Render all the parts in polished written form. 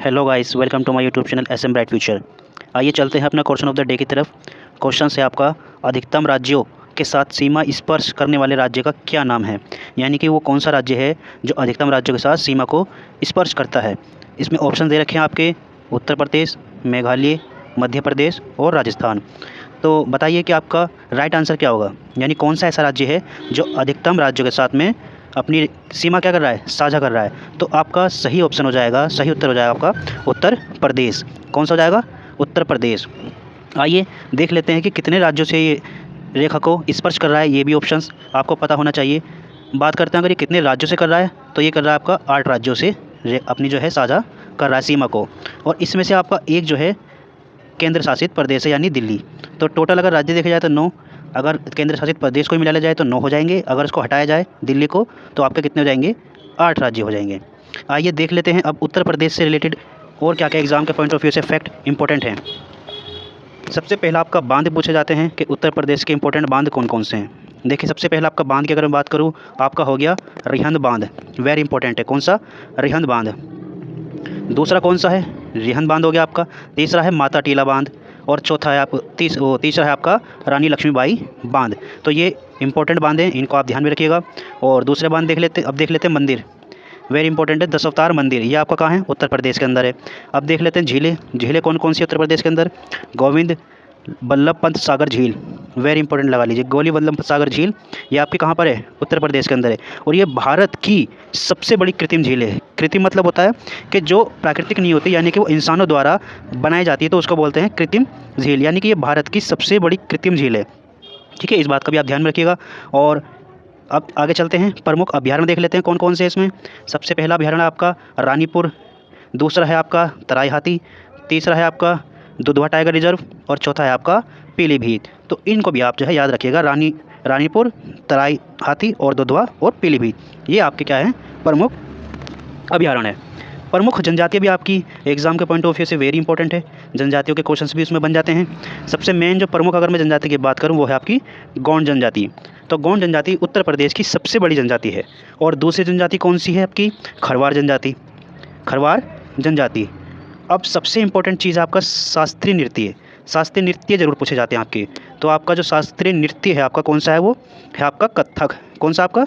Hello guys, welcome to my YouTube channel SM bright future. आइए चलते हैं अपना क्वेश्चन ऑफ द डे की तरफ। क्वेश्चन है आपका, अधिकतम राज्यों के साथ सीमा स्पर्श करने वाले राज्य का क्या नाम है। यानी कि वो कौन सा राज्य है जो अधिकतम राज्यों के साथ सीमा को स्पर्श करता है। इसमें ऑप्शन दे रखे हैं आपके, उत्तर प्रदेश, मेघालय, मध्य प्रदेश और राजस्थान। तो बताइए कि आपका राइट आंसर क्या होगा, यानी कौन सा ऐसा राज्य है जो अधिकतम राज्यों के साथ में अपनी सीमा क्या कर रहा है, साझा कर रहा है। तो आपका सही ऑप्शन हो जाएगा, सही उत्तर हो जाएगा आपका उत्तर प्रदेश। कौन सा हो जाएगा, उत्तर प्रदेश। आइए देख लेते हैं कि कितने राज्यों से ये रेखा को स्पर्श कर रहा है। ये भी ऑप्शंस आपको पता होना चाहिए। बात करते हैं अगर ये कितने राज्यों से कर रहा है, तो ये कर रहा है आपका 8 राज्यों से अपनी जो है साझा कर रहा है सीमा को। और इसमें से आपका एक जो है केंद्र शासित प्रदेश है, यानी दिल्ली। तो टोटल अगर राज्य देखे जाए तो 9, अगर केंद्र शासित प्रदेश को मिला लिया जाए तो 9 हो जाएंगे। अगर उसको हटाया जाए दिल्ली को, तो आपके कितने हो जाएंगे, 8 राज्य हो जाएंगे। आइए देख लेते हैं अब उत्तर प्रदेश से रिलेटेड और क्या क्या एग्जाम के पॉइंट ऑफ व्यू से फैक्ट इंपॉर्टेंट हैं। सबसे पहला आपका बांध पूछे जाते हैं कि उत्तर प्रदेश के इंपॉर्टेंट बांध कौन कौन से हैं। देखिए सबसे पहला आपका बांध की अगर मैं बात करूँ, आपका हो गया रिहंद बांध, वेरी इंपॉर्टेंट है। कौन सा, रिहंद बांध। दूसरा कौन सा है, रिहंद बांध हो गया आपका। तीसरा है माता टीला बांध। और चौथा है तीसरा है आपका रानी लक्ष्मीबाई बांध। तो ये इंपॉर्टेंट बांध हैं, इनको आप ध्यान में रखिएगा। और दूसरे बांध देख लेते हैं मंदिर, वेरी इंपॉर्टेंट है। 10 अवतार मंदिर, ये आपका कहाँ है, उत्तर प्रदेश के अंदर है। अब देख लेते हैं झीलें कौन कौन सी उत्तर प्रदेश के अंदर। गोविंद बल्लभ पंत सागर झील, वेरी इंपॉर्टेंट लगा लीजिए। गोली बल्लभ पंत सागर झील ये आपकी कहाँ पर है, उत्तर प्रदेश के अंदर है। और ये भारत की सबसे बड़ी कृत्रिम झील है। कृत्रिम मतलब होता है कि जो प्राकृतिक नहीं होती, यानी कि वो इंसानों द्वारा बनाई जाती है, तो उसको बोलते हैं कृत्रिम झील। यानी कि ये भारत की सबसे बड़ी कृत्रिम झील है। ठीक है, इस बात का भी आप ध्यान में रखिएगा। और अब आगे चलते हैं, प्रमुख अभ्यारण्य देख लेते हैं कौन कौन से इसमें। सबसे पहला अभ्यारण्य आपका रानीपुर, दूसरा है आपका तराई हाथी, तीसरा है आपका दुधवा टाइगर रिजर्व और चौथा है आपका पीलीभीत। तो इनको भी आप जो है याद रखिएगा, रानीपुर, तराई हाथी और दुधवा और पीलीभीत, ये आपके क्या हैं, प्रमुख अभ्यारण्य है। प्रमुख जनजातियाँ भी आपकी एग्जाम के पॉइंट ऑफ व्यू से वेरी इंपॉर्टेंट है। जनजातियों के क्वेश्चंस भी उसमें बन जाते हैं। सबसे मेन जो प्रमुख अगर मैं जनजाति की बात करूँ, वो है आपकी गौंड जनजाति। तो गौंड जनजाति उत्तर प्रदेश की सबसे बड़ी जनजाति है। और दूसरी जनजाति कौन सी है आपकी, खरवार जनजाति। खरवार जनजाति। अब सबसे इंपॉर्टेंट चीज़ आपका शास्त्रीय नृत्य है। शास्त्रीय नृत्य जरूर पूछे जाते हैं आपके। तो आपका जो शास्त्रीय नृत्य है आपका कौन सा है, वो है आपका कथक। कौन सा आपका,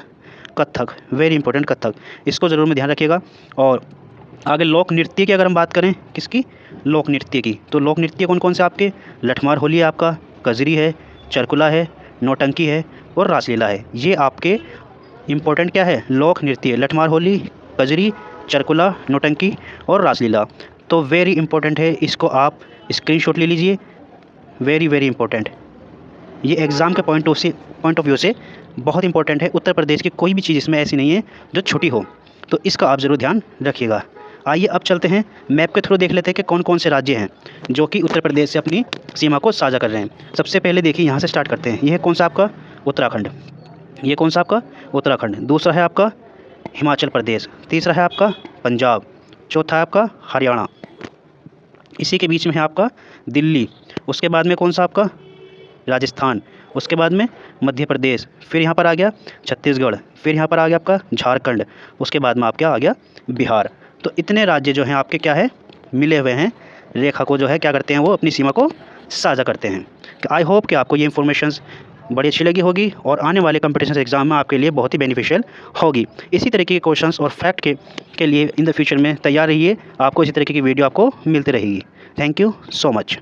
कथक, वेरी इंपॉर्टेंट कथक। इसको ज़रूर में ध्यान रखिएगा। और आगे लोक नृत्य की अगर हम बात करें, किसकी, लोक नृत्य की, तो लोक नृत्य कौन कौन से आपके, लठमार होली है आपका, कजरी है, चरकुला है, नौटंकी है और रासलीला है। ये आपके इंपॉर्टेंट क्या है, लोक नृत्य, लठमार होली, कजरी, चरकुला, नौटंकी और रासलीला। तो वेरी इंपॉर्टेंट है, इसको आप स्क्रीनशॉट ले लीजिए, वेरी वेरी इंपॉर्टेंट। ये एग्ज़ाम के पॉइंट ऑफ व्यू से बहुत इंपॉर्टेंट है। उत्तर प्रदेश की कोई भी चीज़ इसमें ऐसी नहीं है जो छुटी हो, तो इसका आप ज़रूर ध्यान रखिएगा। आइए अब चलते हैं, मैप के थ्रू देख लेते हैं कि कौन कौन से राज्य हैं जो कि उत्तर प्रदेश से अपनी सीमा को साझा कर रहे हैं। सबसे पहले देखिए, यहाँ से स्टार्ट करते हैं। ये है कौन सा आपका, उत्तराखंड। ये कौन सा आपका, उत्तराखंड। दूसरा है आपका हिमाचल प्रदेश, तीसरा है आपका पंजाब, चौथा है आपका हरियाणा, इसी के बीच में है आपका दिल्ली। उसके बाद में कौन सा आपका, राजस्थान। उसके बाद में मध्य प्रदेश, फिर यहाँ पर आ गया छत्तीसगढ़, फिर यहाँ पर आ गया आपका झारखंड, उसके बाद में आपका आ गया बिहार। तो इतने राज्य जो हैं आपके क्या है, मिले हुए हैं, रेखा को जो है क्या करते हैं, वो अपनी सीमा को साझा करते हैं। आई होप कि आपको ये इन्फॉर्मेशंस बड़ी अच्छी लगी होगी और आने वाले कंपटीशन एग्जाम में आपके लिए बहुत ही बेनिफिशियल होगी। इसी तरीके के क्वेश्चंस और फैक्ट के लिए इन द फ्यूचर में तैयार रहिए। आपको इसी तरीके की वीडियो आपको मिलती रहेगी। Thank you so much.